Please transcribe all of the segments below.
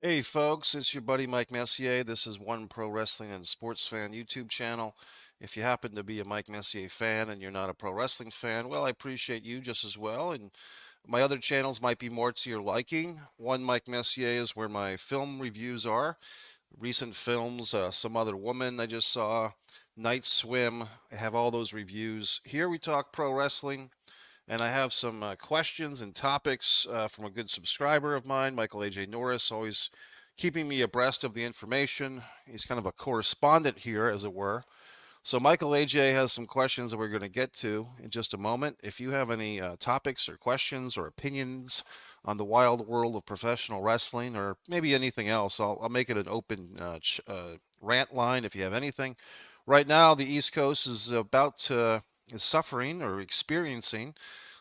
Hey folks, it's your buddy Mike Messier. This is One Pro Wrestling and Sports Fan YouTube channel. If you happen to be a Mike Messier fan and you're not a pro wrestling fan, well, I appreciate you just as well. And my other channels might be more to your liking. One Mike Messier is where my film reviews are. Recent films, Some Other Woman I just saw, Night Swim. I have all those reviews. Here we talk pro wrestling. And I have some questions and topics from a good subscriber of mine, Michael A.J. Norris, always keeping me abreast of the information. He's kind of a correspondent here, as it were. So Michael A.J. has some questions that we're going to get to in just a moment. If you have any topics or questions or opinions on the wild world of professional wrestling or maybe anything else, I'll make it an open rant line if you have anything. Right now, the East Coast is suffering or experiencing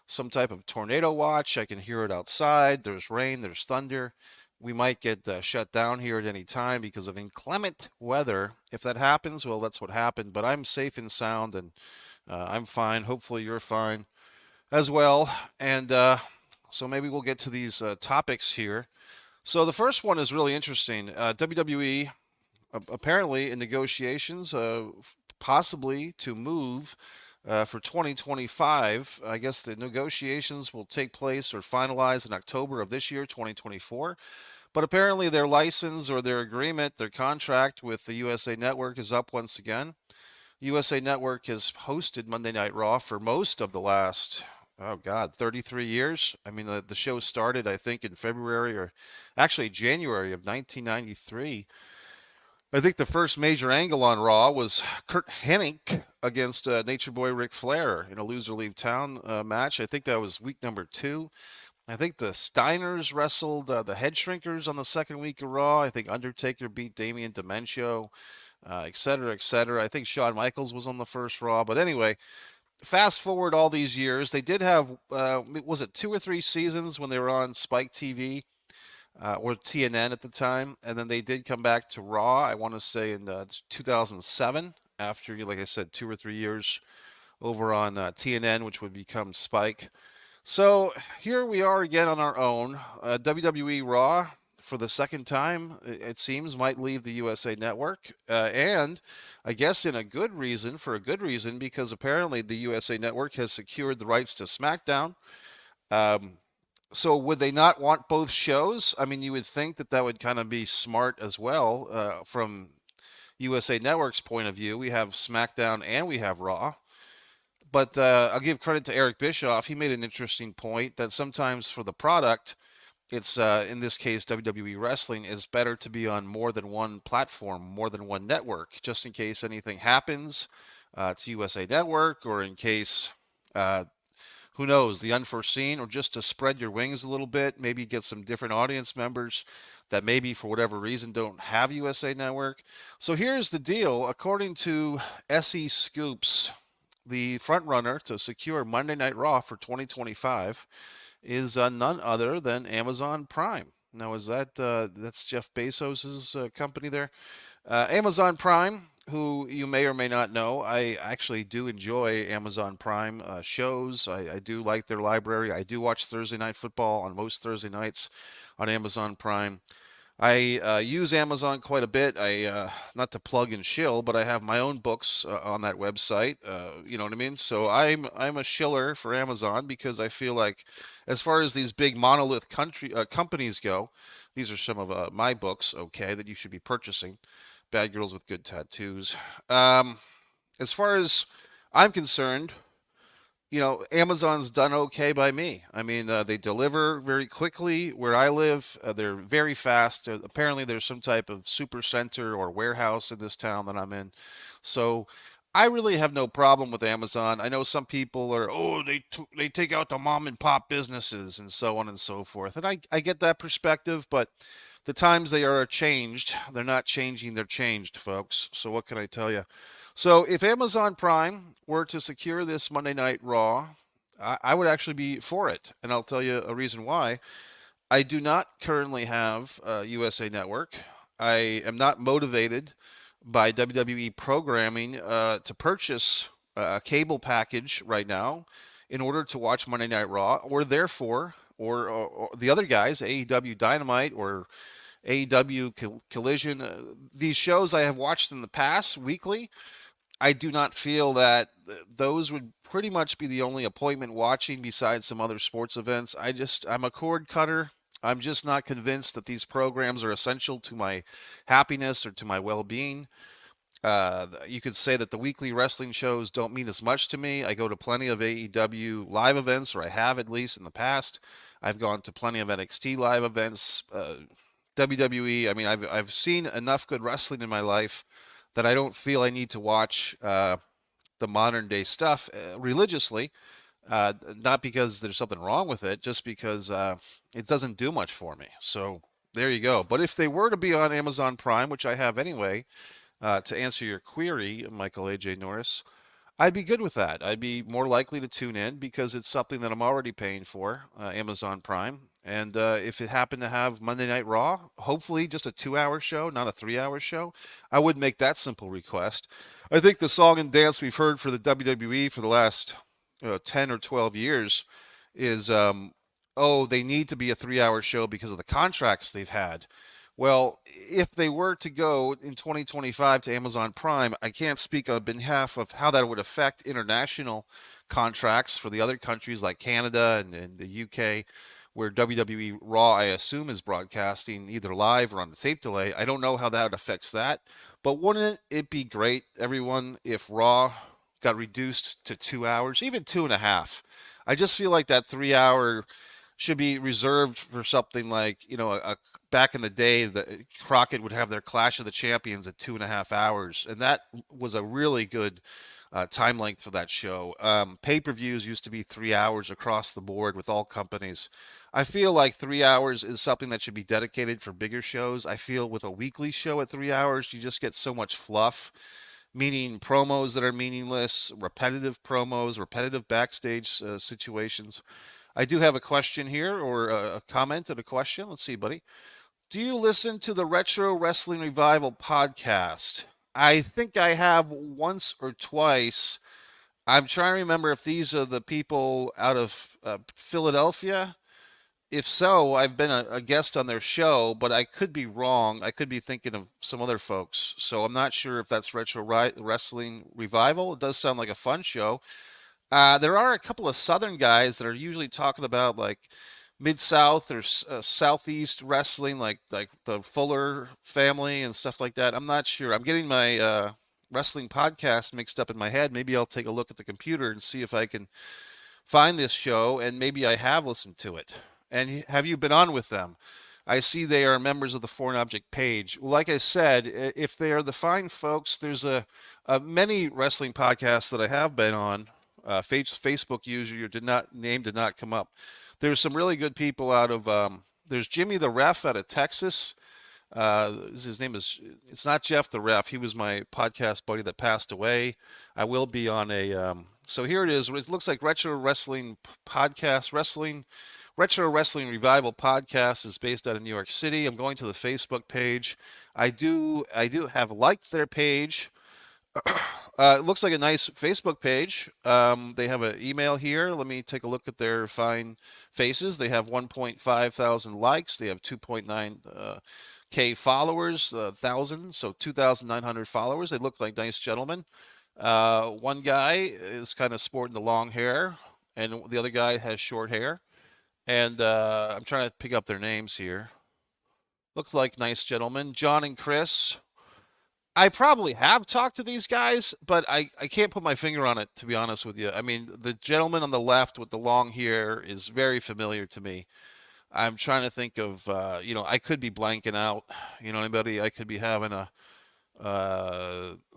some type of tornado watch. I can hear it outside. There's rain, there's thunder. We might get shut down here at any time because of inclement weather. If that happens, well, that's what happened. But I'm safe and sound, and I'm fine. Hopefully, you're fine as well. And so maybe we'll get to these topics here. So the first one is really interesting. WWE apparently in negotiations, possibly to move for 2025. I guess the negotiations will take place or finalize in October of this year, 2024. But apparently their license or their agreement, their contract with the USA Network is up once again. USA Network has hosted Monday Night Raw for most of the last, oh God, 33 years. I mean, the show started, I think, in February or actually January of 1993. I think the first major angle on Raw was Kurt Hennig against Nature Boy Ric Flair in a loser leave town match. I think that was week number 2. I think the Steiners wrestled the Head Shrinkers on the second week of Raw. I think Undertaker beat Damien Demencio, et cetera, et cetera. I think Shawn Michaels was on the first Raw. But anyway, fast forward all these years. They did have, was it 2 or 3 seasons when they were on Spike TV? Or TNN at the time, and then they did come back to Raw. I want to say in 2007, after, like I said, 2 or 3 years over on TNN, which would become Spike. So here we are again on our own. WWE Raw, for the second time, it seems, might leave the USA Network, and I guess for a good reason, because apparently the USA Network has secured the rights to SmackDown. Um, so would they not want both shows? I mean, you would think that that would kind of be smart as well from USA Network's point of view. We have SmackDown and we have Raw. But I'll give credit to Eric Bischoff. He made an interesting point that sometimes for the product, it's in this case WWE Wrestling is better to be on more than one platform, more than one network, just in case anything happens to USA Network or in case who knows, the unforeseen, or just to spread your wings a little bit, maybe get some different audience members that maybe for whatever reason don't have USA Network. So here's the deal. According to SE Scoops, the front runner to secure Monday Night Raw for 2025 is none other than Amazon Prime. Now, is that's Jeff Bezos's company there? Amazon Prime, who you may or may not know, I actually do enjoy Amazon Prime shows. I do like their library. I do watch Thursday Night Football on most Thursday nights on Amazon Prime. I use Amazon quite a bit. Not to plug and shill, but I have my own books on that website. You know what I mean? So I'm a shiller for Amazon because I feel like, as far as these big monolith companies go, these are some of my books. Okay, that you should be purchasing. Bad Girls with Good Tattoos. Um, as far as I'm concerned, Amazon's done okay by me. I mean, they deliver very quickly where I live. They're very fast. Apparently, there's some type of super center or warehouse in this town that I'm in. So I really have no problem with Amazon. I know some people are, oh, they take out the mom and pop businesses and so on and so forth. And I get that perspective, but the times they are changed. They're not changing, they're changed, folks. So what can I tell you? So if Amazon Prime were to secure this Monday Night Raw, I would actually be for it. And I'll tell you a reason why. I do not currently have USA Network. I am not motivated by WWE programming to purchase a cable package right now in order to watch Monday Night Raw, or therefore, or the other guys, AEW Dynamite or AEW Collision. These shows I have watched in the past weekly. I do not feel that those would pretty much be the only appointment watching besides some other sports events. I'm a cord cutter. I'm just not convinced that these programs are essential to my happiness or to my well-being. You could say that the weekly wrestling shows don't mean as much to me. I go to plenty of AEW live events, or I have at least in the past. I've gone to plenty of NXT live events, WWE. I mean, I've seen enough good wrestling in my life that I don't feel I need to watch the modern day stuff religiously. Not because there's something wrong with it, just because it doesn't do much for me. So there you go. But if they were to be on Amazon Prime, which I have anyway, to answer your query, Michael A.J. Norris, I'd be good with that. I'd be more likely to tune in because it's something that I'm already paying for, Amazon Prime. And if it happened to have Monday Night Raw, hopefully just a 2 hour show, not a 3 hour show, I would make that simple request. I think the song and dance we've heard for the WWE for the last 10 or 12 years is, oh, they need to be a 3 hour show because of the contracts they've had. Well, if they were to go in 2025 to Amazon Prime, I can't speak on behalf of how that would affect international contracts for the other countries like Canada and the UK, where WWE Raw, I assume, is broadcasting either live or on the tape delay. I don't know how that affects that. But wouldn't it be great, everyone, if Raw got reduced to 2 hours, even 2.5? I just feel like that 3 hour should be reserved for something like, back in the day, the Crockett would have their Clash of the Champions at 2.5 hours, and that was a really good time length for that show. Pay-per-views used to be 3 hours across the board with all companies. I feel like 3 hours is something that should be dedicated for bigger shows. I feel with a weekly show at 3 hours, you just get so much fluff, meaning promos that are meaningless, repetitive promos, repetitive backstage situations. I do have a question here, or a comment and a question. Let's see, buddy. Do you listen to the Retro Wrestling Revival podcast? I think I have once or twice. I'm trying to remember if these are the people out of Philadelphia. If so, I've been a guest on their show, but I could be wrong. I could be thinking of some other folks. So I'm not sure if that's Wrestling Revival. It does sound like a fun show. There are a couple of Southern guys that are usually talking about like Mid South or Southeast wrestling, like the Fuller family and stuff like that. I'm not sure. I'm getting my wrestling podcast mixed up in my head. Maybe I'll take a look at the computer and see if I can find this show, and maybe I have listened to it. And have you been on with them? I see they are members of the Foreign Object page. Like I said, if they are the fine folks, there's a many wrestling podcasts that I have been on. Facebook user your did not come up. There's some really good people out of. There's Jimmy the Ref out of Texas. His name is. It's not Jeff the Ref. He was my podcast buddy that passed away. I will be on a. So here it is. It looks like Retro Wrestling Podcast Wrestling. Retro Wrestling Revival Podcast is based out of New York City. I'm going to the Facebook page. I do have liked their page. It looks like a nice Facebook page. They have an email here. Let me take a look at their fine faces. They have 1.5 thousand likes. They have 2.9 K followers, thousand, so 2,900 followers. They look like nice gentlemen. One guy is kind of sporting the long hair, and the other guy has short hair. And I'm trying to pick up their names here. Look like nice gentlemen. John and Chris. I probably have talked to these guys, but I can't put my finger on it, to be honest with you. I mean, the gentleman on the left with the long hair is very familiar to me. I'm trying to think of, I could be blanking out. Anybody, I could be having a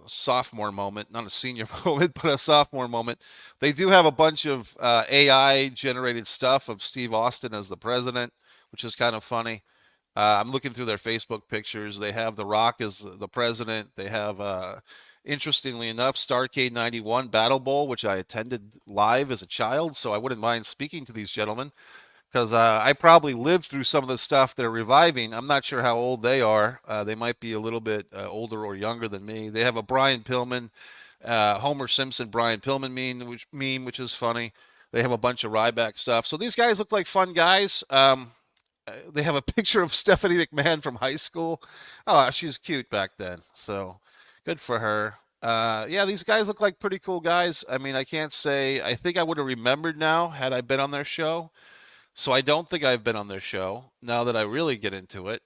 sophomore moment, not a senior moment, but a sophomore moment. They do have a bunch of AI generated stuff of Steve Austin as the president, which is kind of funny. I'm looking through their Facebook pictures. They have The Rock as the president. They have, interestingly enough, Starcade 91 Battle Bowl, which I attended live as a child, so I wouldn't mind speaking to these gentlemen because I probably lived through some of the stuff they're reviving. I'm not sure how old they are. They might be a little bit older or younger than me. They have a Brian Pillman, Homer Simpson, Brian Pillman meme, which is funny. They have a bunch of Ryback stuff. So these guys look like fun guys. they have a picture of Stephanie McMahon from high school. Oh, she's cute back then. So good for her. Yeah, these guys look like pretty cool guys. I mean, I can't say, I think I would have remembered now had I been on their show. So I don't think I've been on their show now that I really get into it,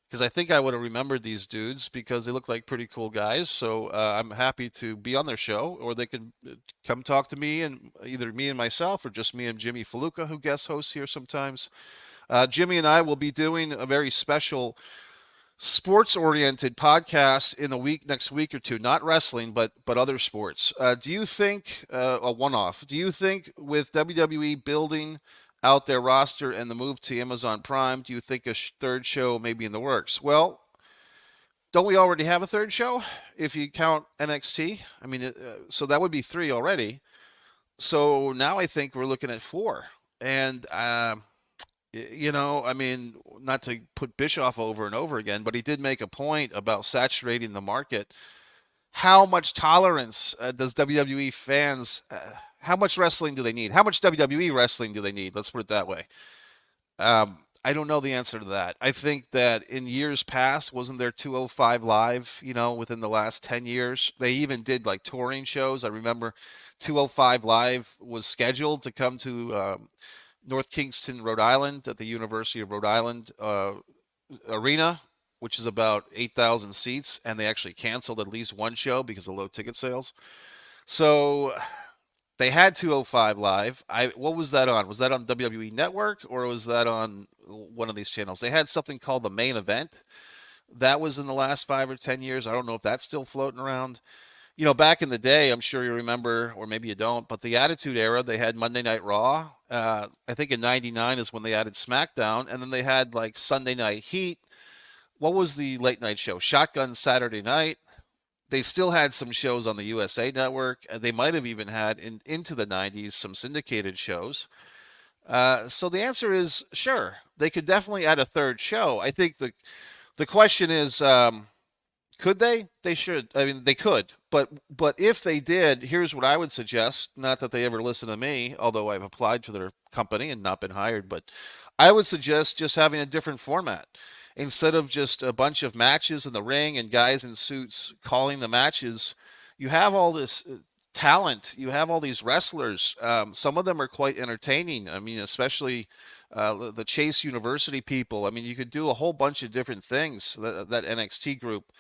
because I think I would have remembered these dudes because they look like pretty cool guys. So I'm happy to be on their show, or they could come talk to me, and either me and myself, or just me and Jimmy Faluca, who guest hosts here sometimes. Jimmy and I will be doing a very special sports-oriented podcast in the week next week or two. Not wrestling, but other sports. Do you think a one-off? Do you think with WWE building out their roster and the move to Amazon Prime, do you think a third show may be in the works? Well, don't we already have a third show if you count NXT? I mean, so that would be three already. So now I think we're looking at four. And I mean, not to put Bischoff over and over again, but he did make a point about saturating the market. How much tolerance does WWE fans? How much wrestling do they need? How much WWE wrestling do they need? Let's put it that way. I don't know the answer to that. I think that in years past, wasn't there 205 Live, within the last 10 years? They even did like touring shows. I remember 205 Live was scheduled to come to North Kingston, Rhode Island, at the University of Rhode Island arena, which is about 8,000 seats, and they actually canceled at least one show because of low ticket sales. So they had 205 Live. What was that on? Was that on WWE Network, or was that on one of these channels? They had something called the Main Event. That was in the last 5 or 10 years. I don't know if that's still floating around. Back in the day, I'm sure you remember, or maybe you don't, but the Attitude Era, they had Monday Night Raw. I think in '99 is when they added SmackDown, and then they had like Sunday Night Heat. What was the late night show? Shotgun Saturday Night. They still had some shows on the USA Network. They might have even had into the '90s some syndicated shows. So the answer is sure. They could definitely add a third show. I think the question is, could they? They should. I mean, they could. But if they did, here's what I would suggest. Not that they ever listen to me, although I've applied to their company and not been hired, but I would suggest just having a different format. Instead of just a bunch of matches in the ring and guys in suits calling the matches, you have all this talent. You have all these wrestlers. Some of them are quite entertaining. I mean, especially the Chase University people. I mean, you could do a whole bunch of different things. That NXT group,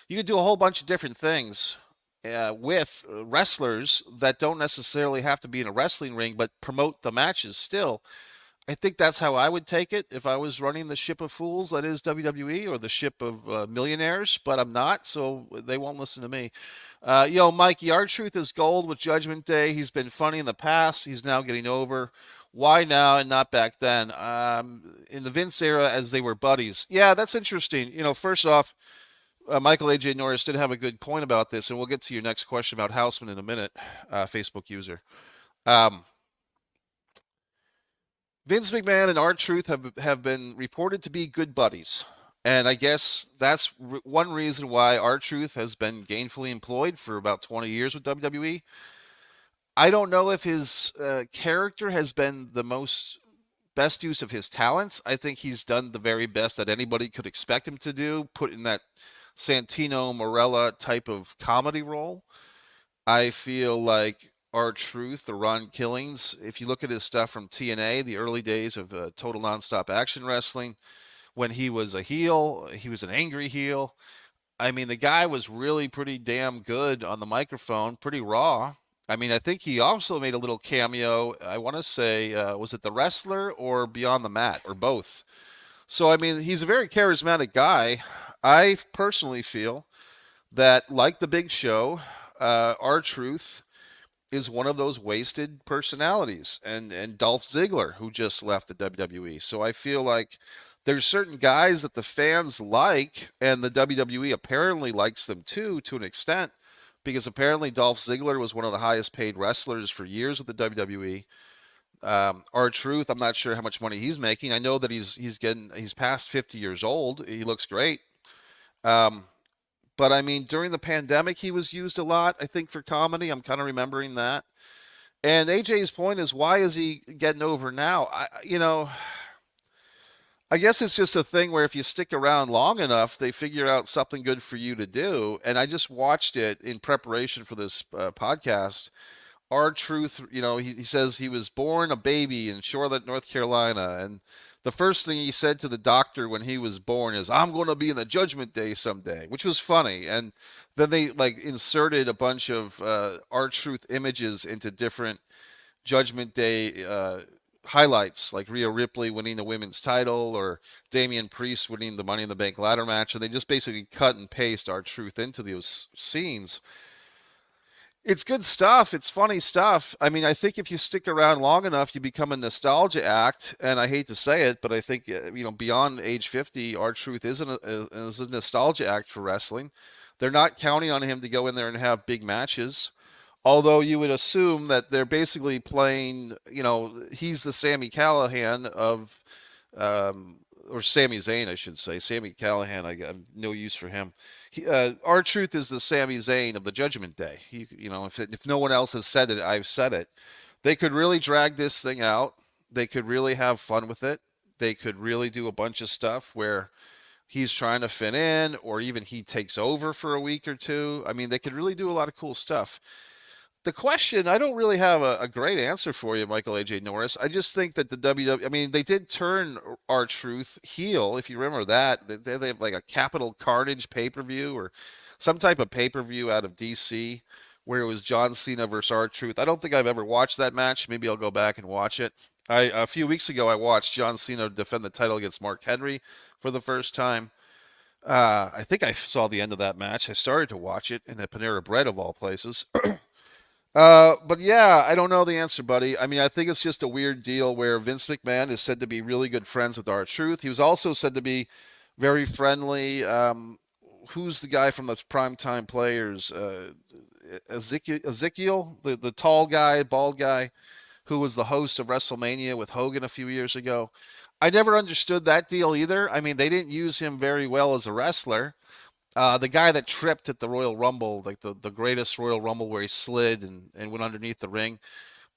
you could do a whole bunch of different things with wrestlers that don't necessarily have to be in a wrestling ring, but promote the matches still. I think that's how I would take it if I was running the ship of fools that is WWE, or the ship of millionaires, but I'm not, so they won't listen to me. Mikey, R-Truth is gold with Judgment Day. He's been funny in the past. He's now getting over. Why now and not back then? In the Vince era, as they were buddies. Yeah, that's interesting. First off, Michael A.J. Norris did have a good point about this, and we'll get to your next question about Houseman in a minute, Facebook user. Um, Vince McMahon and R-Truth have been reported to be good buddies. And I guess that's one reason why R-Truth has been gainfully employed for about 20 years with WWE. I don't know if his character has been the best use of his talents. I think he's done the very best that anybody could expect him to do, put in that Santino Marella type of comedy role. I feel like R-Truth, or Ron Killings, if you look at his stuff from TNA, the early days of Total Nonstop Action Wrestling, when he was a heel, he was an angry heel. I mean, the guy was really pretty damn good on the microphone, pretty raw. I mean, I think he also made a little cameo. I want to say, was it The Wrestler or Beyond the Mat, or both? So, I mean, he's a very charismatic guy. I personally feel that, like the Big Show, R-Truth is one of those wasted personalities, and Dolph Ziggler, who just left the WWE. So I feel like there's certain guys that the fans like, and the WWE apparently likes them too, to an extent, because apparently Dolph Ziggler was one of the highest paid wrestlers for years with the WWE. R-Truth, I'm not sure how much money he's making. I know that he's past 50 years old. He looks great. Um, but I mean, during the pandemic, he was used a lot, I think, for comedy. I'm kind of remembering that. And AJ's point is, why is he getting over now? I guess it's just a thing where if you stick around long enough, they figure out something good for you to do. And I just watched it in preparation for this podcast. Our Truth, he says he was born a baby in Charlotte, North Carolina. And the first thing he said to the doctor when he was born is, "I'm going to be in the Judgment Day someday," which was funny. And then they like inserted a bunch of our Truth images into different Judgment Day highlights, like Rhea Ripley winning the women's title or Damian Priest winning the Money in the Bank ladder match, and they just basically cut and paste our Truth into those scenes. It's good stuff. It's funny stuff. I mean, I think if you stick around long enough, you become a nostalgia act. And I hate to say it, but I think beyond age 50, our Truth is a nostalgia act for wrestling. They're not counting on him to go in there and have big matches. Although you would assume that they're basically playing, he's the Sammy Callahan of, or Sami Zayn, I should say. Sammy Callahan, I got no use for him. Our Truth is the Sami Zayn of the Judgment Day. If no one else has said it, I've said it. They could really drag this thing out. They could really have fun with it. They could really do a bunch of stuff where he's trying to fit in, or even he takes over for a week or two. I mean, they could really do a lot of cool stuff. The question, I don't really have a great answer for you, Michael AJ Norris. I just think that the WWE, I mean, they did turn our Truth heel, if you remember that. They have like a Capital Carnage pay per view or some type of pay per view out of DC where it was John Cena versus our Truth. I don't think I've ever watched that match. Maybe I'll go back and watch it. A few weeks ago, I watched John Cena defend the title against Mark Henry for the first time. I think I saw the end of that match. I started to watch it in a Panera Bread of all places. But yeah, I don't know the answer, buddy. I mean, I think it's just a weird deal where Vince McMahon is said to be really good friends with our Truth. He was also said to be very friendly. Who's the guy from the Primetime Players? Ezekiel, the tall guy, bald guy, who was the host of WrestleMania with Hogan a few years ago. I never understood that deal either. I mean, they didn't use him very well as a wrestler. The guy that tripped at the Royal Rumble, like the greatest Royal Rumble where he slid and went underneath the ring.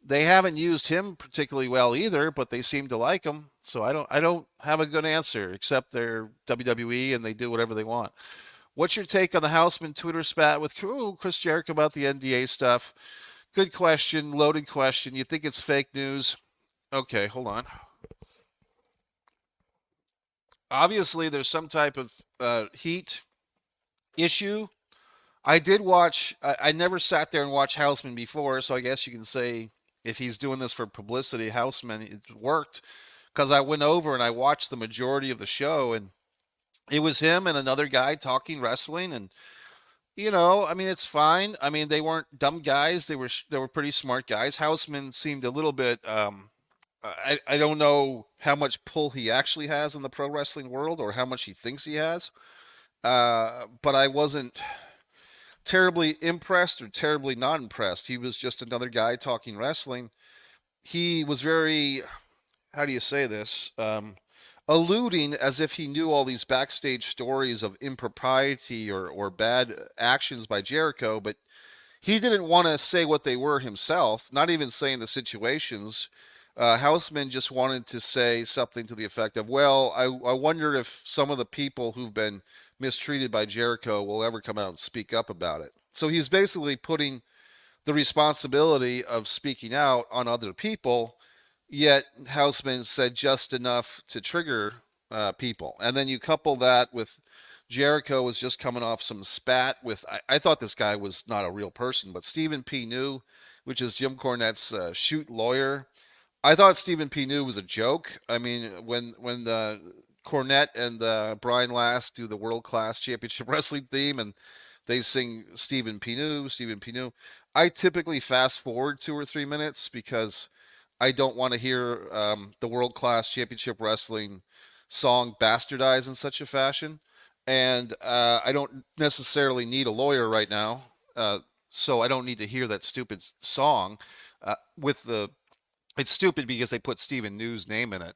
They haven't used him particularly well either, but they seem to like him. So I don't have a good answer except they're WWE and they do whatever they want. What's your take on the Houseman Twitter spat with Chris Jericho about the NDA stuff? Good question, loaded question. You think it's fake news? Okay, hold on. Obviously, there's some type of heat issue. I did watch. I never sat there and watched Houseman before, so I guess you can say if he's doing this for publicity, Houseman, it worked because I went over and I watched the majority of the show, and it was him and another guy talking wrestling, and I mean, it's fine. I mean, they weren't dumb guys; they were pretty smart guys. Houseman seemed a little bit. I don't know how much pull he actually has in the pro wrestling world or how much he thinks he has. But I wasn't terribly impressed or terribly not impressed. He was just another guy talking wrestling. He was very, how do you say this? Alluding as if he knew all these backstage stories of impropriety or bad actions by Jericho, but he didn't want to say what they were himself, not even saying the situations. Houseman just wanted to say something to the effect of, well, I wonder if some of the people who've been mistreated by Jericho will ever come out and speak up about it. So he's basically putting the responsibility of speaking out on other people, yet Houseman said just enough to trigger people. And then you couple that with Jericho was just coming off some spat with, I thought this guy was not a real person, but Stephen P. New, which is Jim Cornette's shoot lawyer. I thought Stephen P. New was a joke. I mean, when the Cornette and Brian Last do the World Class Championship Wrestling theme and they sing Stephen P. New, Stephen P. New, I typically fast forward 2 or 3 minutes because I don't want to hear the World Class Championship Wrestling song bastardized in such a fashion. And I don't necessarily need a lawyer right now, so I don't need to hear that stupid song. With the It's stupid because they put Stephen New's name in it.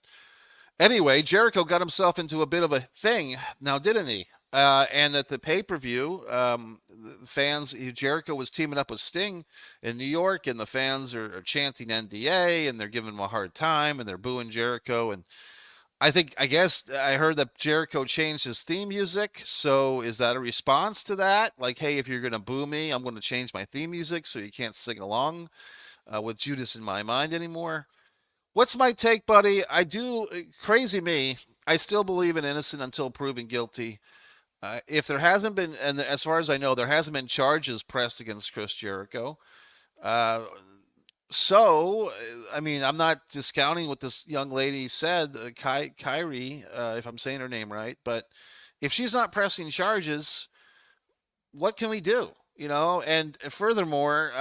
Anyway, Jericho got himself into a bit of a thing now, didn't he? And at the pay-per-view, fans, Jericho was teaming up with Sting in New York, and the fans are chanting NDA, and they're giving him a hard time, and they're booing Jericho. And I guess I heard that Jericho changed his theme music. So is that a response to that? Like, hey, if you're going to boo me, I'm going to change my theme music so you can't sing along with Judas in My Mind anymore. What's my take, buddy? I do, crazy me, I still believe in innocent until proven guilty. If there hasn't been, and as far as I know, there hasn't been charges pressed against Chris Jericho. Uh, I mean, I'm not discounting what this young lady said, Kyrie, if I'm saying her name right, but if she's not pressing charges, what can we do? You know, and furthermore,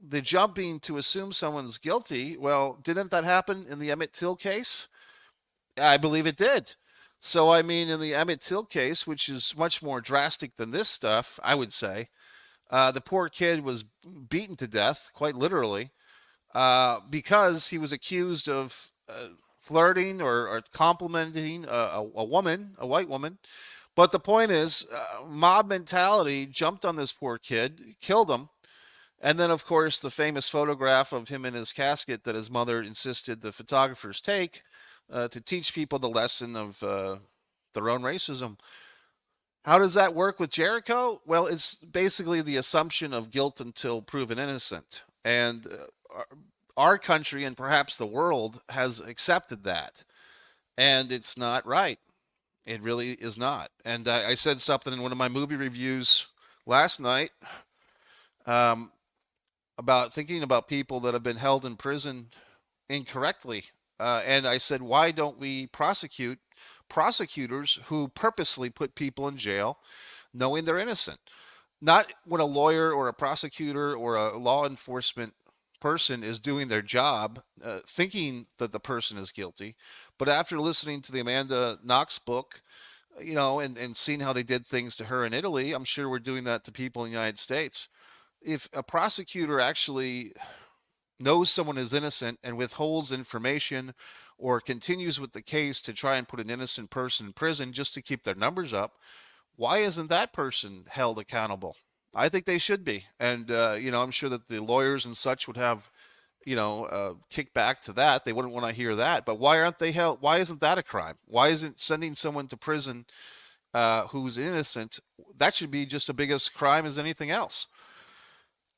the jumping to assume someone's guilty, well, didn't that happen in the Emmett Till case? I believe it did. So, I mean, in the Emmett Till case, which is much more drastic than this stuff, I would say, the poor kid was beaten to death, quite literally, because he was accused of flirting or complimenting a woman, a white woman. But the point is, mob mentality jumped on this poor kid, killed him, and then, of course, the famous photograph of him in his casket that his mother insisted the photographers take to teach people the lesson of their own racism. How does that work with Jericho? Well, it's basically the assumption of guilt until proven innocent. And our country and perhaps the world has accepted that. And it's not right. It really is not. And I said something in one of my movie reviews last night um, about thinking about people that have been held in prison incorrectly. And I said, why don't we prosecute prosecutors who purposely put people in jail knowing they're innocent? Not when a lawyer or a prosecutor or a law enforcement person is doing their job thinking that the person is guilty, but after listening to the Amanda Knox book, you know, and seeing how they did things to her in Italy, I'm sure we're doing that to people in the United States. If a prosecutor actually knows someone is innocent and withholds information or continues with the case to try and put an innocent person in prison just to keep their numbers up, why isn't that person held accountable? I think they should be. And, you know, I'm sure that the lawyers and such would have, you know, kick back to that. They wouldn't want to hear that. But why aren't they held? Why isn't that a crime? Why isn't sending someone to prison who's innocent? That should be just the biggest crime as anything else.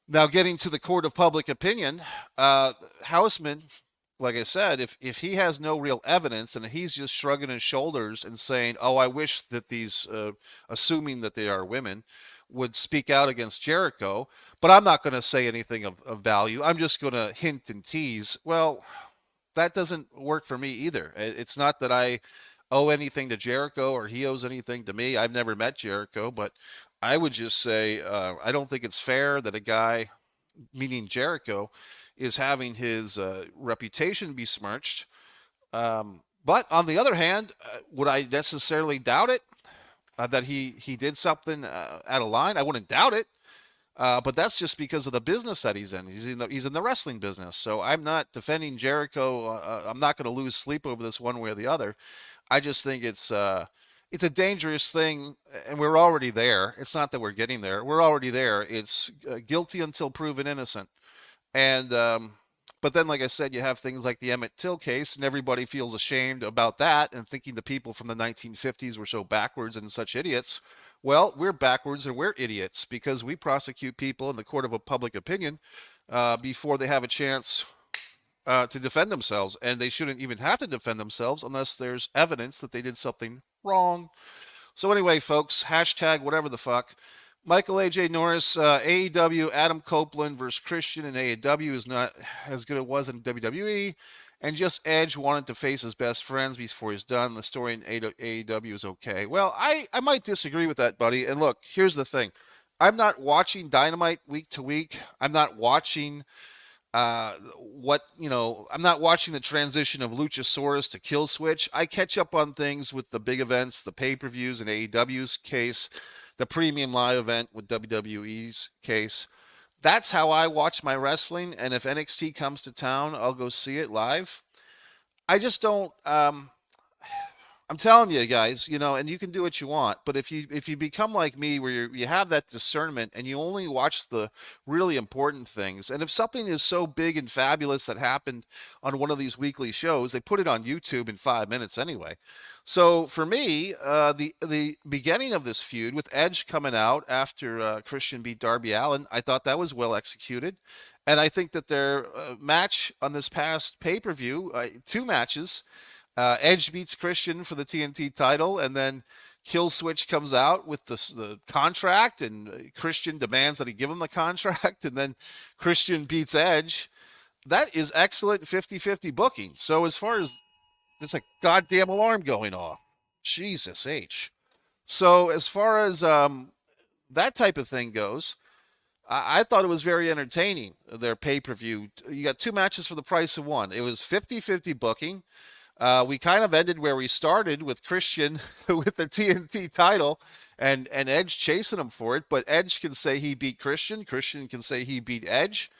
Now, getting to the court of public opinion, Houseman, like I said, if he has no real evidence and he's just shrugging his shoulders and saying, "Oh, I wish that these, assuming that they are women, would speak out against Jericho," but I'm not going to say anything of value. I'm just going to hint and tease. Well, that doesn't work for me either. It's not that I owe anything to Jericho or he owes anything to me. I've never met Jericho, but I would just say I don't think it's fair that a guy, meaning Jericho, is having his reputation besmirched. But on the other hand, would I necessarily doubt it that he did something out of line? I wouldn't doubt it. But that's just because of the business that he's in. He's in the wrestling business. So I'm not defending Jericho. I'm not going to lose sleep over this one way or the other. I just think it's a dangerous thing, and we're already there. It's not that we're getting there. We're already there. It's guilty until proven innocent. And but then, like I said, you have things like the Emmett Till case, and everybody feels ashamed about that and thinking the people from the 1950s were so backwards and such idiots. Well, we're backwards and we're idiots because we prosecute people in the court of a public opinion before they have a chance to defend themselves, and they shouldn't even have to defend themselves unless there's evidence that they did something wrong. So anyway, folks, hashtag whatever the fuck. Michael A.J. Norris, AEW, Adam Copeland versus Christian in AEW is not as good as it was in WWE. And just Edge wanted to face his best friends before he's done. The story in AEW is okay. Well, I might disagree with that, buddy. And look, here's the thing. I'm not watching Dynamite week to week. I'm not watching I'm not watching the transition of Luchasaurus to Killswitch. I catch up on things with the big events, the pay-per-views in AEW's case, the premium live event with WWE's case. That's how I watch my wrestling. And if NXT comes to town, I'll go see it live. I just don't. I'm telling you guys, and you can do what you want, but if you become like me where you have that discernment and you only watch the really important things, and if something is so big and fabulous that happened on one of these weekly shows, they put it on YouTube in 5 minutes anyway. So for me, the beginning of this feud with Edge coming out after Christian beat Darby Allin, I thought that was well executed. And I think that their match on this past pay-per-view, two matches, Edge beats Christian for the TNT title, and then Kill Switch comes out with the contract, and Christian demands that he give him the contract, and then Christian beats Edge. That is excellent 50-50 booking. So as far as there's a goddamn alarm going off. Jesus H. So as far as that type of thing goes, I thought it was very entertaining, their pay-per-view. You got two matches for the price of one. It was 50-50 booking. We kind of ended where we started with Christian with the TNT title and Edge chasing him for it. But Edge can say he beat Christian. Christian can say he beat Edge.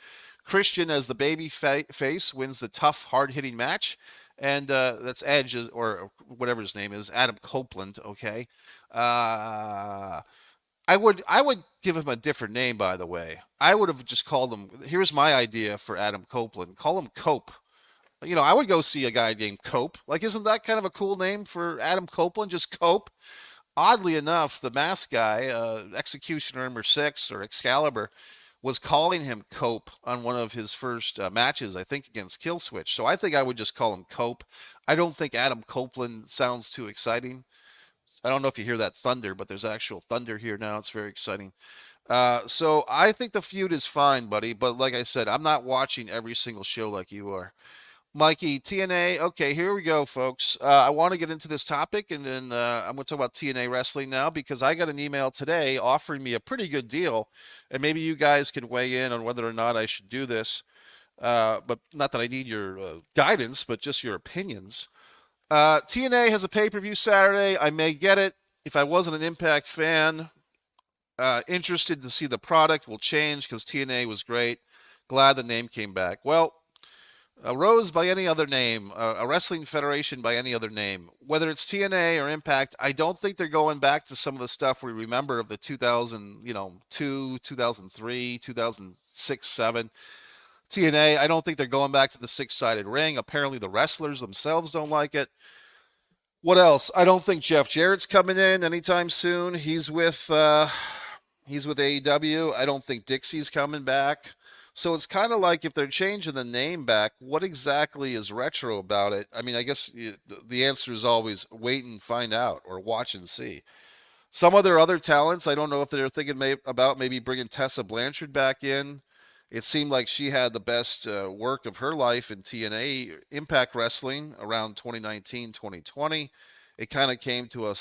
Christian, as the baby face, wins the tough, hard hitting match. And that's Edge, or whatever his name is, Adam Copeland. Okay. I would give him a different name, by the way. I would have just called him. Here's my idea for Adam Copeland. Call him Cope. I would go see a guy named Cope. Like, isn't that kind of a cool name for Adam Copeland? Just Cope. Oddly enough, the mask guy, Executioner number 6 or Excalibur, was calling him Cope on one of his first matches, I think against Killswitch. So I think I would just call him Cope. I don't think Adam Copeland sounds too exciting. I don't know if you hear that thunder, but there's actual thunder here now. It's very exciting. So I think the feud is fine, buddy. But like I said, I'm not watching every single show like you are. Mikey, TNA. Okay, here we go, folks. I want to get into this topic, and then I'm going to talk about TNA wrestling now because I got an email today offering me a pretty good deal, and maybe you guys can weigh in on whether or not I should do this. But not that I need your guidance, but just your opinions. TNA has a pay-per-view Saturday. I may get it if I wasn't an Impact fan. Interested to see the product will change because TNA was great. Glad the name came back. Well, a Rose by any other name, a wrestling federation by any other name, whether it's TNA or Impact, I don't think they're going back to some of the stuff we remember of the 2002, 2003, 2006, 7. TNA, I don't think they're going back to the six-sided ring. Apparently the wrestlers themselves don't like it. What else? I don't think Jeff Jarrett's coming in anytime soon. He's with AEW. I don't think Dixie's coming back. So it's kind of like if they're changing the name back, what exactly is retro about it? I mean, I guess the answer is always wait and find out or watch and see. Some of their other talents, I don't know if they're thinking about maybe bringing Tessa Blanchard back in. It seemed like she had the best work of her life in TNA Impact Wrestling around 2019, 2020. It kind of came to a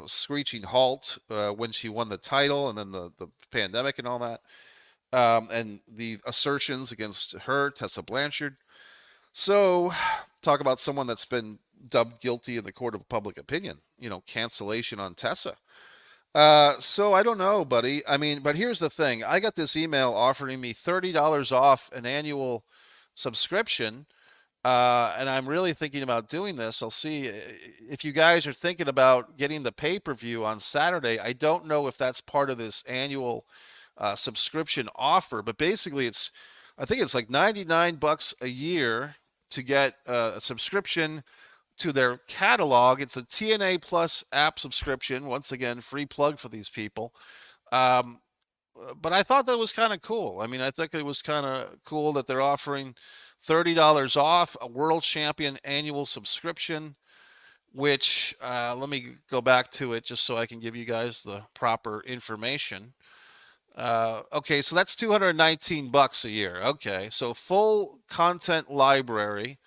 screeching halt when she won the title and then the pandemic and all that. And the assertions against her, Tessa Blanchard. So, talk about someone that's been dubbed guilty in the court of public opinion. Cancellation on Tessa. So I don't know, buddy. I mean, but here's the thing. I got this email offering me $30 off an annual subscription, and I'm really thinking about doing this. I'll see if you guys are thinking about getting the pay-per-view on Saturday. I don't know if that's part of this annual subscription offer, but basically I think it's like $99 a year to get a subscription to their catalog. It's a TNA Plus app subscription. Once again, free plug for these people. But I thought that was kind of cool. I mean, I think it was kind of cool that they're offering $30 off a World Champion annual subscription, which let me go back to it just so I can give you guys the proper information. Okay, so that's $219 a year. Okay, so full content library,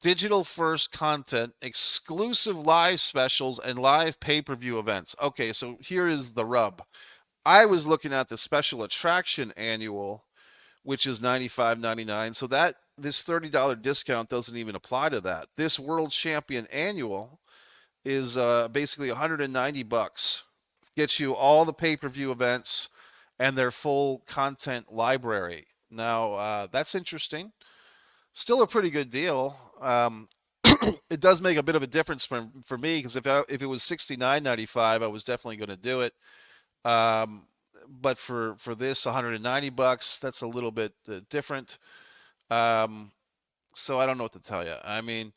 digital first content, exclusive live specials, and live pay-per-view events. Okay, so here is the rub. I was looking at the special attraction annual, which is $95.99. So that this $30 discount doesn't even apply to that. This World Champion annual is basically $190. Gets you all the pay-per-view events and their full content library. Now, that's interesting. Still a pretty good deal. it does make a bit of a difference for me because if it was 69.95, I was definitely going to do it. Um, but for this $190, that's a little bit different. Um, so I don't know what to tell you. I mean,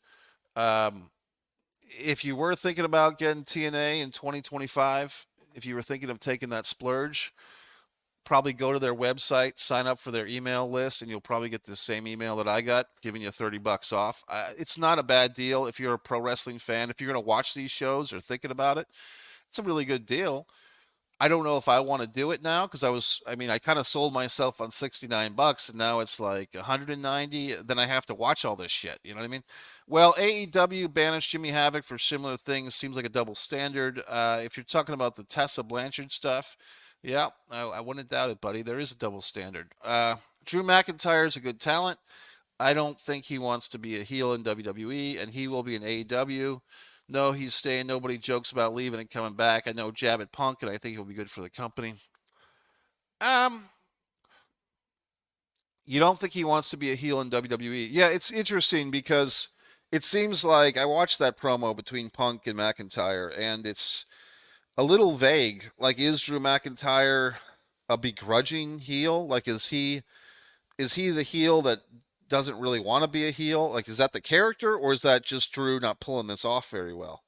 um, if you were thinking about getting TNA in 2025, if you were thinking of taking that splurge, probably go to their website, sign up for their email list, and you'll probably get the same email that I got, giving you $30 off. It's not a bad deal if you're a pro wrestling fan. If you're going to watch these shows or thinking about it, it's a really good deal. I don't know if I want to do it now because I mean, I kind of sold myself on $69 and now it's like 190. Then I have to watch all this shit. You know what I mean? Well, AEW banished Jimmy Havoc for similar things. Seems like a double standard. If you're talking about the Tessa Blanchard stuff, yeah, I wouldn't doubt it, buddy. There is a double standard. Drew McIntyre is a good talent. I don't think he wants to be a heel in WWE, and he will be in AEW. No, he's staying. Nobody jokes about leaving and coming back. I know jab at Punk, and I think he'll be good for the company. Um, you don't think he wants to be a heel in WWE? Yeah, it's interesting because it seems like I watched that promo between Punk and McIntyre, and it's a little vague. Like, is Drew McIntyre a begrudging heel? Like, is he the heel that doesn't really want to be a heel? Like, is that the character, or is that just Drew not pulling this off very well?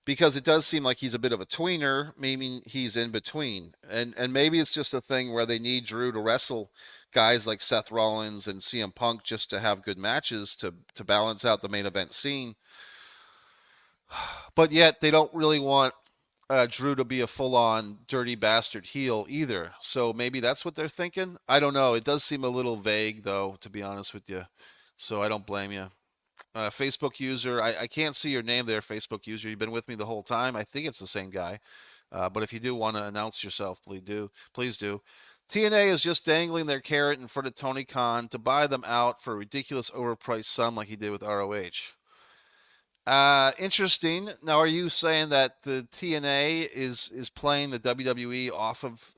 Because it does seem like he's a bit of a tweener, meaning he's in between. And maybe it's just a thing where they need Drew to wrestle guys like Seth Rollins and CM Punk just to have good matches to balance out the main event scene. But yet they don't really want Drew to be a full-on dirty bastard heel either. So maybe that's what they're thinking. I don't know. It does seem a little vague, though, to be honest with you. So I don't blame you. Facebook user, I can't see your name there, Facebook user. You've been with me the whole time. I think it's the same guy. But if you do want to announce yourself, please do. Please do. TNA is just dangling their carrot in front of Tony Khan to buy them out for a ridiculous overpriced sum like he did with ROH. Interesting. Now, are you saying that the TNA is playing the WWE off of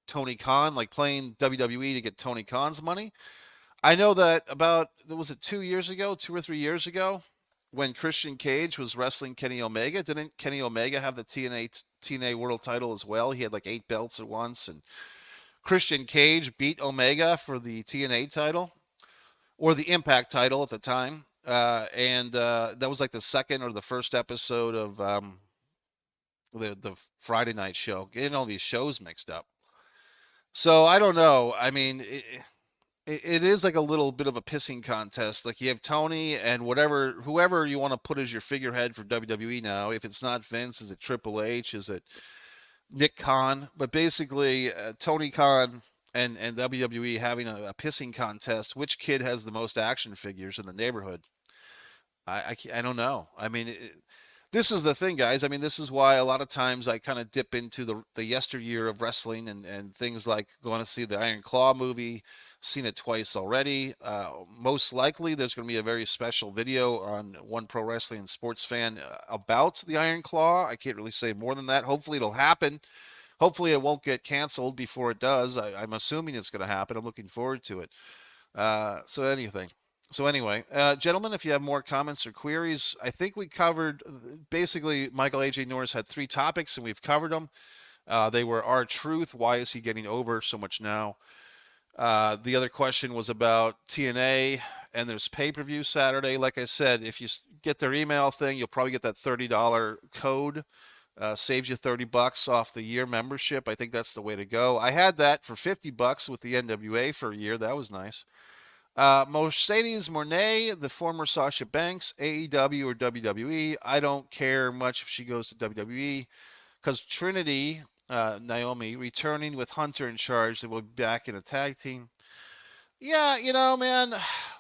Tony Khan, like playing WWE to get Tony Khan's money? I know that about, was it 2 years ago, 2 or 3 years ago, when Christian Cage was wrestling Kenny Omega? Didn't Kenny Omega have the TNA World Title as well? He had like 8 belts at once, and Christian Cage beat Omega for the TNA title or the Impact title at the time. And that was like the second or the first episode of the Friday night show. Getting all these shows mixed up. So I don't know. I mean, it is like a little bit of a pissing contest. Like you have Tony and whoever you want to put as your figurehead for WWE now. If it's not Vince, is it Triple H? Is it Nick Khan? But basically, Tony Khan and WWE having a pissing contest. Which kid has the most action figures in the neighborhood? I don't know. I mean, this is the thing, guys. I mean, this is why a lot of times I kind of dip into the yesteryear of wrestling and things like going to see the Iron Claw movie. Seen it twice already. Most likely, there's going to be a very special video on One Pro Wrestling and Sports Fan about the Iron Claw. I can't really say more than that. Hopefully, it'll happen. Hopefully, it won't get canceled before it does. I'm assuming it's going to happen. I'm looking forward to it. So anything. So anyway, gentlemen, if you have more comments or queries, I think we covered basically Michael AJ Norris had 3 topics and we've covered them. They were R-Truth. Why is he getting over so much now? The other question was about TNA and there's pay-per-view Saturday. Like I said, if you get their email thing, you'll probably get that $30 code. Saves you $30 off the year membership. I think that's the way to go. I had that for $50 with the NWA for a year. That was nice. Mercedes Moné, the former Sasha Banks, AEW or WWE. I don't care much if she goes to WWE because Trinity, Naomi, returning with Hunter in charge, they will be back in a tag team. Yeah, man,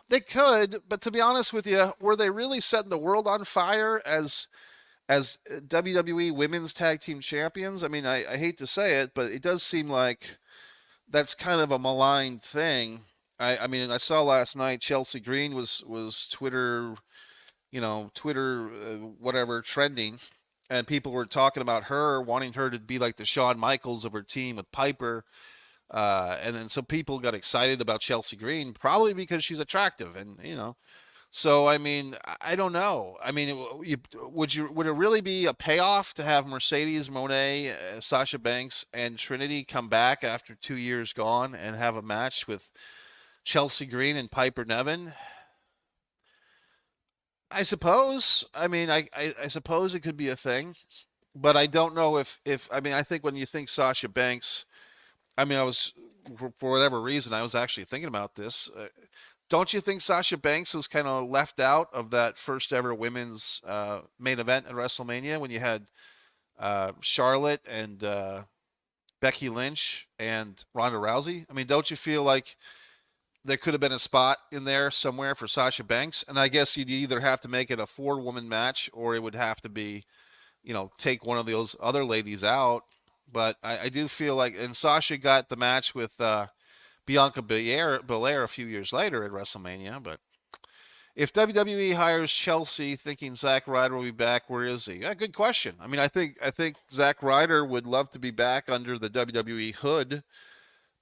they could, but to be honest with you, were they really setting the world on fire as WWE Women's Tag Team Champions? I mean, I hate to say it, but it does seem like that's kind of a maligned thing. I mean, I saw last night Chelsea Green was Twitter, whatever trending, and people were talking about her wanting her to be like the Shawn Michaels of her team with Piper, and then some people got excited about Chelsea Green probably because she's attractive, and So I mean, I don't know. I mean, would it really be a payoff to have Mercedes Monet, Sasha Banks, and Trinity come back after 2 years gone and have a match with Chelsea Green and Piper Niven? I suppose. I mean, I suppose it could be a thing, but I don't know if I mean, I think when you think Sasha Banks, I mean, I was for whatever reason I was actually thinking about this. Don't you think Sasha Banks was kind of left out of that first ever women's main event at WrestleMania when you had Charlotte and Becky Lynch and Ronda Rousey? I mean, don't you feel like there could have been a spot in there somewhere for Sasha Banks? And I guess you'd either have to make it a four-woman match or it would have to be, take one of those other ladies out. But I do feel like, and Sasha got the match with Bianca Belair a few years later at WrestleMania. But if WWE hires Chelsea thinking Zack Ryder will be back, where is he? Yeah, good question. I mean, I think Zack Ryder would love to be back under the WWE hood,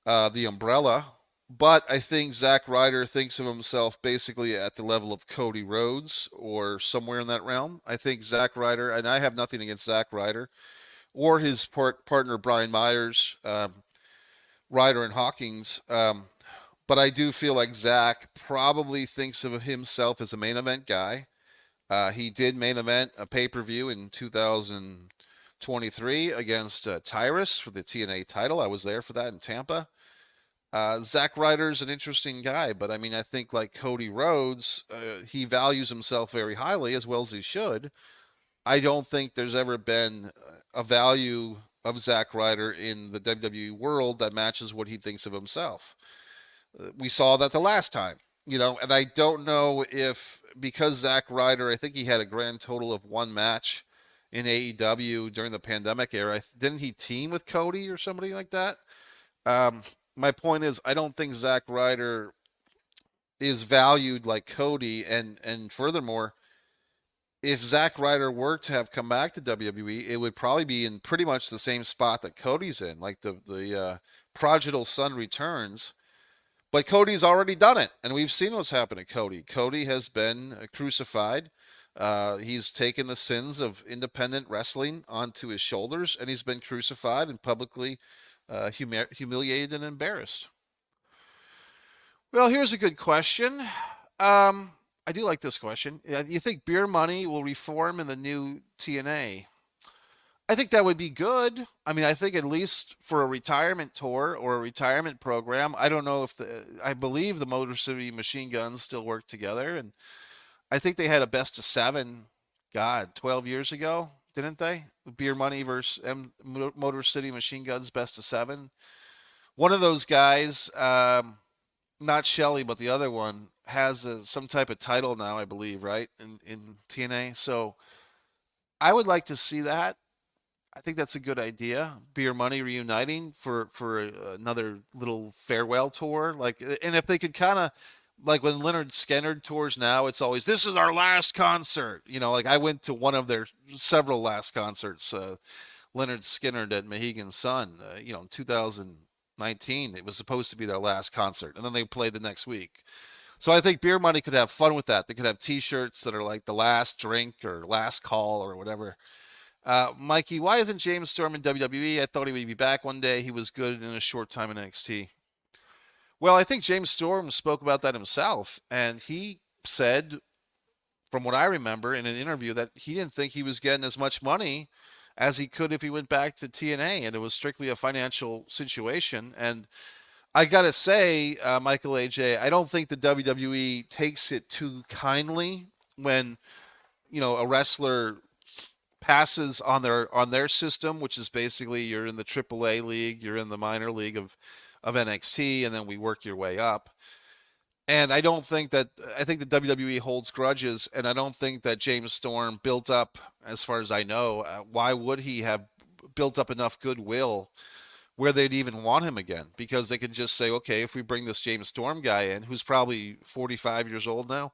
the umbrella. But I think Zack Ryder thinks of himself basically at the level of Cody Rhodes or somewhere in that realm. I think Zack Ryder, and I have nothing against Zack Ryder or his partner Brian Myers, Ryder and Hawkins. But I do feel like Zack probably thinks of himself as a main event guy. He did main event a pay per view in 2023 against Tyrus for the TNA title. I was there for that in Tampa. Zack Ryder's an interesting guy, but I mean, I think like Cody Rhodes, he values himself very highly, as well as he should. I don't think there's ever been a value of Zack Ryder in the WWE world that matches what he thinks of himself. We saw that the last time, and I don't know if because Zack Ryder, I think he had a grand total of one match in AEW during the pandemic era. Didn't he team with Cody or somebody like that? Um, my point is, I don't think Zack Ryder is valued like Cody, and furthermore, if Zack Ryder were to have come back to WWE, it would probably be in pretty much the same spot that Cody's in, like the prodigal son returns. But Cody's already done it, and we've seen what's happened to Cody. Cody has been crucified. He's taken the sins of independent wrestling onto his shoulders, and he's been crucified and publicly humiliated and embarrassed. Well, here's a good question. I do like this question. You think Beer Money will reform in the new TNA? I think that would be good. I mean, I think at least for a retirement tour or a retirement program. I don't know if I believe the Motor City Machine Guns still work together, and I think they had a best of seven. God, 12 years ago, didn't they? Beer Money versus Motor City Machine Guns best of seven. One of those guys, not Shelly, but the other one has some type of title now, I believe, right in TNA. So I would like to see that. I think that's a good idea. Beer Money reuniting for another little farewell tour, like, and if they could kind of like when Leonard Skinner tours now, it's always this is our last concert. Like I went to one of their several last concerts. Leonard Skinner at Mohegan Sun, in 2019. It was supposed to be their last concert, and then they played the next week. So I think Beer Money could have fun with that. They could have T-shirts that are like the last drink or last call or whatever. Mikey, why isn't James Storm in WWE? I thought he would be back one day. He was good in a short time in NXT. Well, I think James Storm spoke about that himself, and he said, from what I remember in an interview, that he didn't think he was getting as much money as he could if he went back to TNA, and it was strictly a financial situation. And I gotta say, Michael AJ, I don't think the WWE takes it too kindly when a wrestler passes on their system, which is basically you're in the AAA league, you're in the minor league of NXT, and then we work your way up. And I think the WWE holds grudges, and I don't think that James Storm built up, as far as I know, why would he have built up enough goodwill where they'd even want him again? Because they could just say, okay, if we bring this James Storm guy in, who's probably 45 years old now,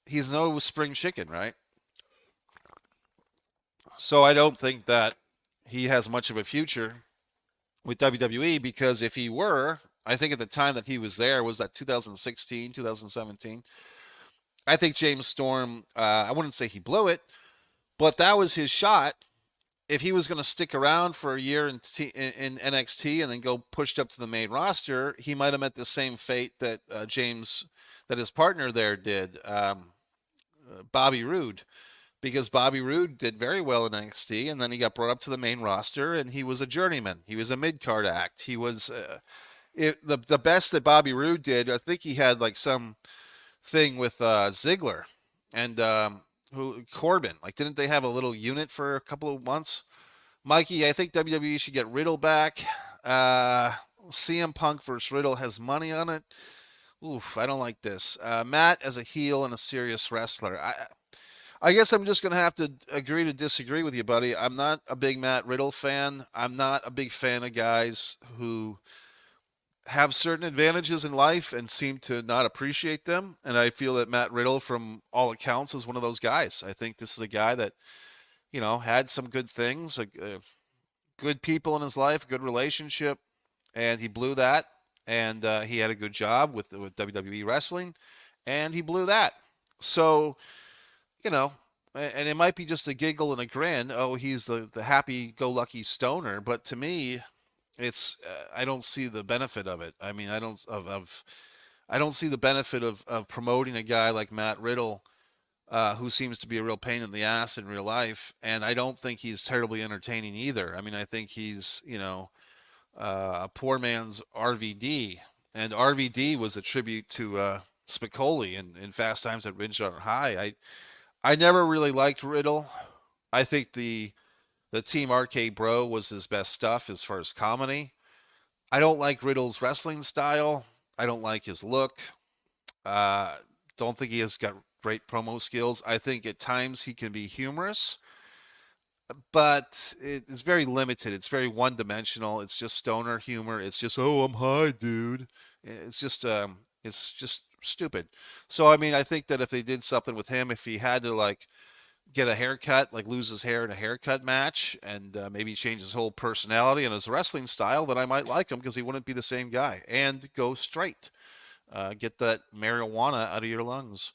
he's no spring chicken, right? So I don't think that he has much of a future with WWE because if he were, I think at the time that he was there was that 2016, 2017. I think James Storm, I wouldn't say he blew it, but that was his shot. If he was going to stick around for a year in NXT and then go pushed up to the main roster, he might have met the same fate that that his partner there did, Bobby Roode, because Bobby Roode did very well in NXT, and then he got brought up to the main roster, and he was a journeyman. He was a mid card act. He was the best that Bobby Roode did. I think he had like some thing with Ziggler and who Corbin. Like, didn't they have a little unit for a couple of months? Mikey, I think WWE should get Riddle back. Uh, CM Punk versus Riddle has money on it. Oof, I don't like this. Matt as a heel and a serious wrestler. I guess I'm just going to have to agree to disagree with you, buddy. I'm not a big Matt Riddle fan. I'm not a big fan of guys who have certain advantages in life and seem to not appreciate them. And I feel that Matt Riddle, from all accounts, is one of those guys. I think this is a guy that, had some good things, good people in his life, good relationship, and he blew that. And he had a good job with WWE wrestling, and he blew that. So, you know, and it might be just a giggle and a grin. Oh, he's the happy-go-lucky stoner. But to me, it's I don't see the benefit of it. I mean, I don't see the benefit of promoting a guy like Matt Riddle, who seems to be a real pain in the ass in real life, and I don't think he's terribly entertaining either. I mean, I think he's a poor man's RVD, and RVD was a tribute to Spicoli in Fast Times at Ridgemont High. I never really liked Riddle. I think the Team RK Bro was his best stuff as far as comedy. I don't like Riddle's wrestling style. I don't like his look. Uh, don't think he has got great promo skills. I think at times he can be humorous, but it's very limited. It's very one dimensional. It's just stoner humor. It's just, oh, I'm high, dude. It's just stupid. So I mean, I think that if they did something with him, if he had to like get a haircut, like lose his hair in a haircut match, and maybe change his whole personality and his wrestling style, then I might like him because he wouldn't be the same guy. And go straight. Get that marijuana out of your lungs.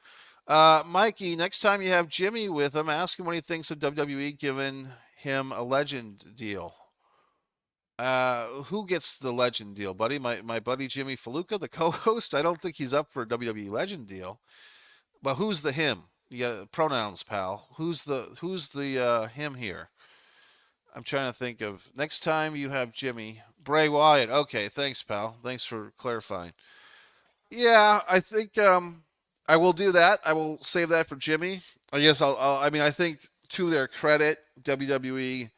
Mikey, next time you have Jimmy with him, ask him what he thinks of WWE giving him a legend deal. Who gets the legend deal, buddy? My buddy Jimmy Faluca, the co-host. I don't think he's up for a WWE legend deal. But who's the him? Yeah, pronouns, pal. Who's the him here? I'm trying to think of next time you have Jimmy Bray Wyatt. Okay, thanks, pal. Thanks for clarifying. Yeah, I think I will do that. I will save that for Jimmy. I guess I mean, I think to their credit, WWE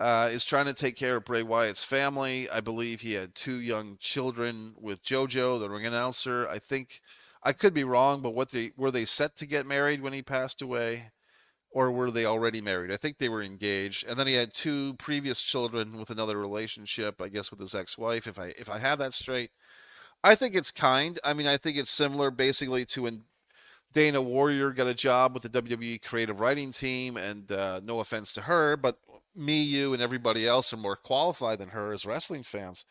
is trying to take care of Bray Wyatt's family. I believe he had two young children with JoJo, the ring announcer. I think I could be wrong, but were they set to get married when he passed away, or were they already married? I think they were engaged, and then he had two previous children with another relationship. I guess with his ex-wife. If I have that straight, I think it's kind. I mean, I think it's similar basically to when Dana Warrior got a job with the WWE creative writing team, and no offense to her, but me, you, and everybody else are more qualified than her as wrestling fans.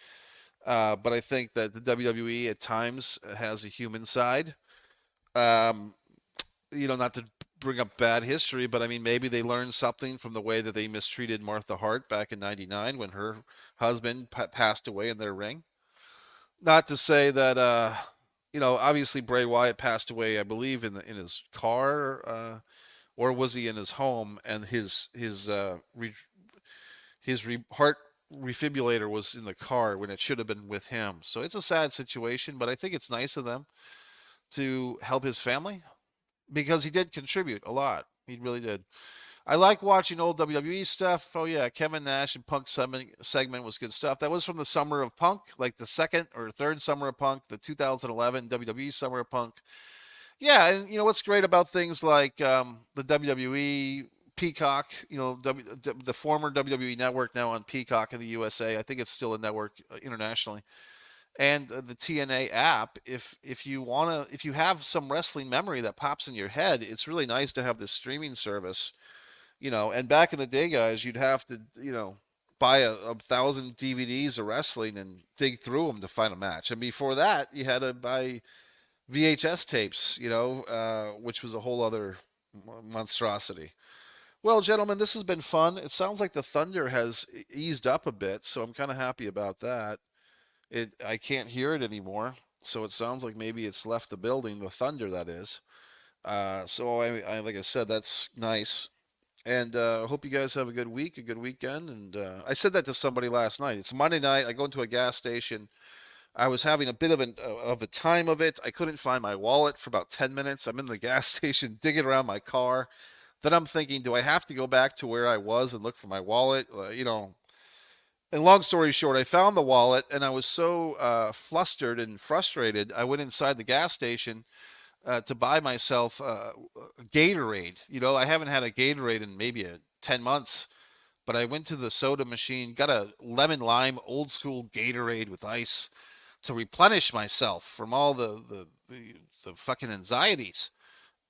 But I think that the WWE at times has a human side. Um, not to bring up bad history, but I mean, maybe they learned something from the way that they mistreated Martha Hart back in '99 when her husband passed away in their ring. Not to say that, obviously Bray Wyatt passed away, I believe, in his car, or was he in his home? And his heart refibrillator was in the car when it should have been with him. So it's a sad situation, but I think it's nice of them to help his family because he did contribute a lot. He really did. I like watching old WWE stuff. Oh yeah, Kevin Nash and Punk segment was good stuff. That was from the summer of Punk, like the second or third summer of Punk, the 2011 WWE summer of Punk. Yeah, and what's great about things like the WWE Peacock, the former WWE network now on Peacock in the USA. I think it's still a network internationally, and the TNA app. If you have some wrestling memory that pops in your head, it's really nice to have this streaming service. And back in the day, guys, you'd have to, buy a thousand DVDs of wrestling and dig through them to find a match. And before that, you had to buy VHS tapes, which was a whole other monstrosity. Well, gentlemen, this has been fun. It sounds like the thunder has eased up a bit, so I'm kind of happy about that. I can't hear it anymore, so it sounds like maybe it's left the building, the thunder that is. So like I said, that's nice. And I hope you guys have a good week, a good weekend. And I said that to somebody last night. It's Monday night. I go into a gas station. I was having a bit of a time of it. I couldn't find my wallet for about 10 minutes. I'm in the gas station digging around my car. Then I'm thinking, do I have to go back to where I was and look for my wallet? And long story short, I found the wallet and I was so flustered and frustrated. I went inside the gas station to buy myself Gatorade. I haven't had a Gatorade in maybe 10 months, but I went to the soda machine, got a lemon lime old school Gatorade with ice to replenish myself from all the fucking anxieties.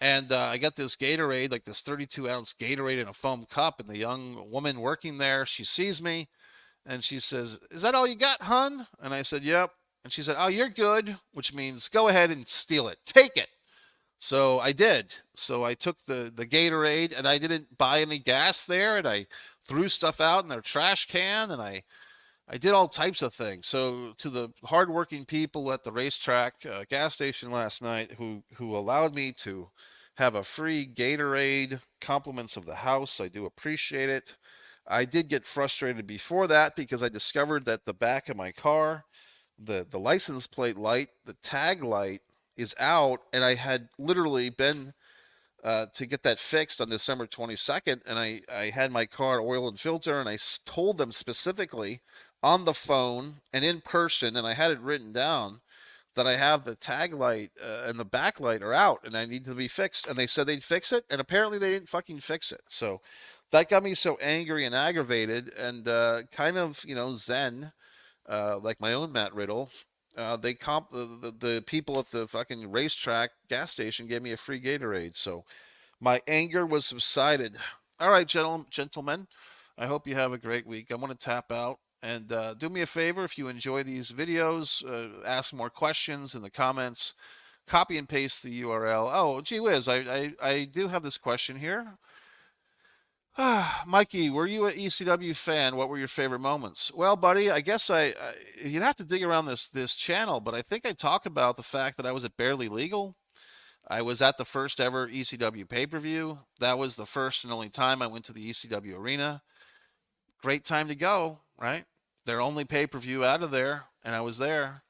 And I got this Gatorade, like this 32-ounce Gatorade in a foam cup. And the young woman working there, she sees me and she says, "Is that all you got, hun?" And I said, "Yep." And she said, "Oh, you're good," which means go ahead and steal it. Take it. So I did. So I took the Gatorade and I didn't buy any gas there, and I threw stuff out in their trash can, and I did all types of things. So to the hardworking people at the racetrack gas station last night who allowed me to have a free Gatorade, compliments of the house, I do appreciate it. I did get frustrated before that because I discovered that the back of my car, the license plate light, the tag light is out, and I had literally been to get that fixed on December 22nd, and I had my car oil and filter, and I told them specifically on the phone and in person, and I had it written down that I have the tag light and the back light are out, and I need to be fixed. And they said they'd fix it, and apparently they didn't fucking fix it. So that got me so angry and aggravated, and kind of zen, like my own Matt Riddle. The people at the fucking racetrack gas station gave me a free Gatorade, so my anger was subsided. All right, gentlemen, I hope you have a great week. I'm going to tap out. And do me a favor, if you enjoy these videos, ask more questions in the comments. Copy and paste the URL. Oh, gee whiz, I do have this question here. Mikey, were you an ECW fan? What were your favorite moments? Well, buddy, I guess you'd have to dig around this channel, but I think I talk about the fact that I was at Barely Legal. I was at the first ever ECW pay-per-view. That was the first and only time I went to the ECW arena. Great time to go, right? Their only pay-per-view out of there, and I was there.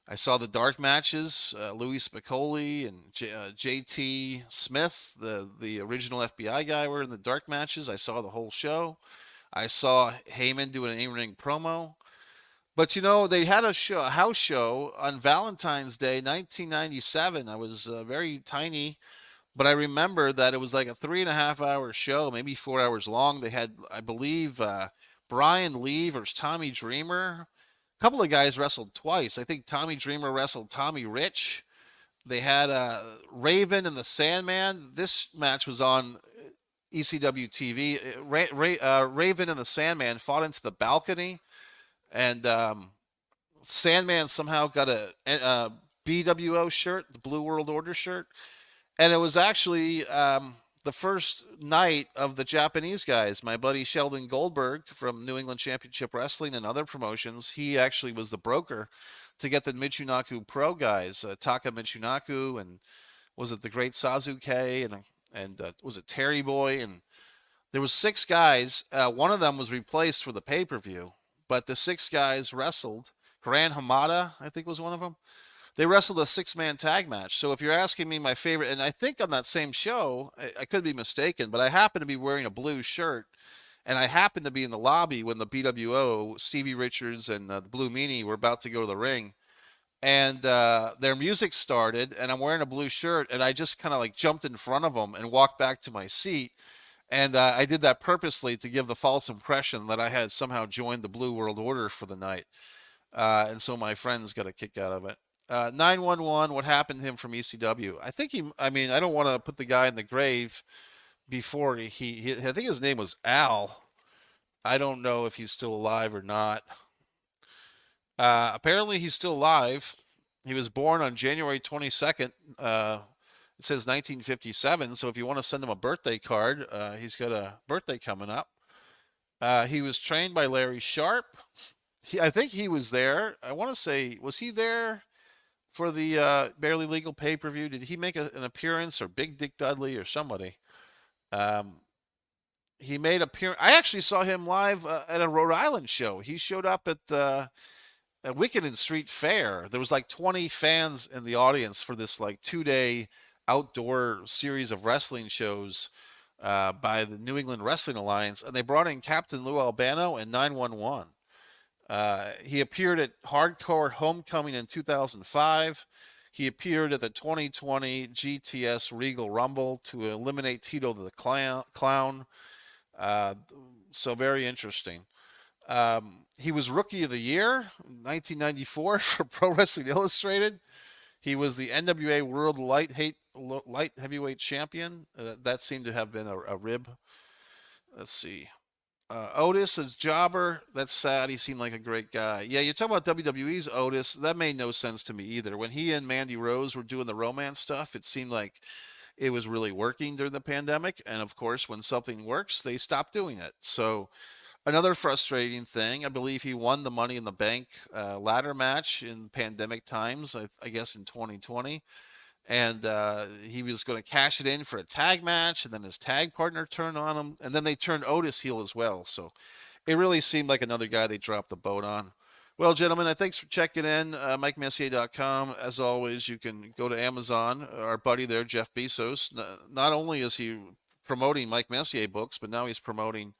I saw the dark matches. Louis Spicoli and JT Smith, the original FBI guy, were in the dark matches. I saw the whole show. I saw Heyman do an in-ring promo. But they had a house show on Valentine's Day, 1997. I was very tiny, but I remember that it was like a 3.5 hour show, maybe 4 hours long. They had, I believe, Brian Lee versus Tommy Dreamer. A couple of guys wrestled twice. I think Tommy Dreamer wrestled Tommy Rich. They had Raven and the Sandman. This match was on ECW TV. Raven and the Sandman fought into the balcony, and Sandman somehow got a BWO shirt, the Blue World Order shirt, and it was actually the first night of the Japanese guys. My buddy Sheldon Goldberg from New England Championship Wrestling and other promotions, he actually was the broker to get the Michinoku Pro guys, Taka Michinoku, and was it the Great Sasuke, and was it Terry Boy, and there was 6 guys. One of them was replaced for the pay-per-view, but the 6 guys wrestled. Gran Hamada, I think, was one of them. They wrestled a 6-man tag match. So if you're asking me my favorite, and I think on that same show, I could be mistaken, but I happened to be wearing a blue shirt, and I happened to be in the lobby when the BWO, Stevie Richards and the Blue Meanie were about to go to the ring. And their music started, and I'm wearing a blue shirt, and I just kind of like jumped in front of them and walked back to my seat. And I did that purposely to give the false impression that I had somehow joined the Blue World Order for the night. And so my friends got a kick out of it. 911, what happened to him from ECW? I mean, I don't want to put the guy in the grave before I think his name was Al. I don't know if he's still alive or not. Apparently he's still alive. He was born on January 22nd. It says 1957. So if you want to send him a birthday card, he's got a birthday coming up. He was trained by Larry Sharp. I think he was there. I want to say, was he there for the Barely Legal pay-per-view? Did he make an appearance, or Big Dick Dudley or somebody? Um, he made appearance. I actually saw him live at a Rhode Island show. He showed up at the Wickenden Street Fair. There was like 20 fans in the audience for this like 2-day outdoor series of wrestling shows by the New England Wrestling Alliance, and they brought in Captain Lou Albano and 911. He appeared at Hardcore Homecoming in 2005. He appeared at the 2020 GTS Regal Rumble to eliminate Tito the Clown. Uh, so very interesting. He was Rookie of the Year 1994 for Pro Wrestling Illustrated. He was the NWA World Light Heavyweight Champion. That seemed to have been a rib. Let's see. Otis as Jobber. That's sad. He seemed like a great guy. Yeah, you talk about WWE's Otis. That made no sense to me either. When he and Mandy Rose were doing the romance stuff, it seemed like it was really working during the pandemic. And of course, when something works, they stop doing it. So another frustrating thing, I believe he won the Money in the Bank ladder match in pandemic times, I guess in 2020. And he was going to cash it in for a tag match, and then his tag partner turned on him, and then they turned Otis heel as well. So it really seemed like another guy they dropped the boat on. Well, gentlemen, thanks for checking in. MikeMessier.com. As always, you can go to Amazon. Our buddy there, Jeff Bezos, not only is he promoting Mike Messier books, but now he's promoting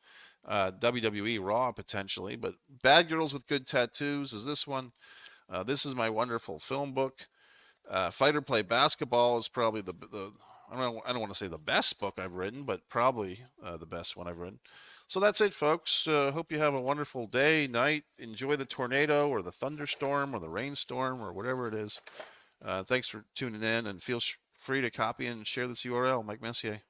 WWE Raw potentially. But Bad Girls with Good Tattoos is this one. This is my wonderful film book. Fighter Play Basketball is probably the I don't want to say the best book I've written, but probably the best one I've written. So that's it, folks. Hope you have a wonderful day, night. Enjoy the tornado or the thunderstorm or the rainstorm or whatever it is. Thanks for tuning in, and feel free to copy and share this URL, Mike Messier.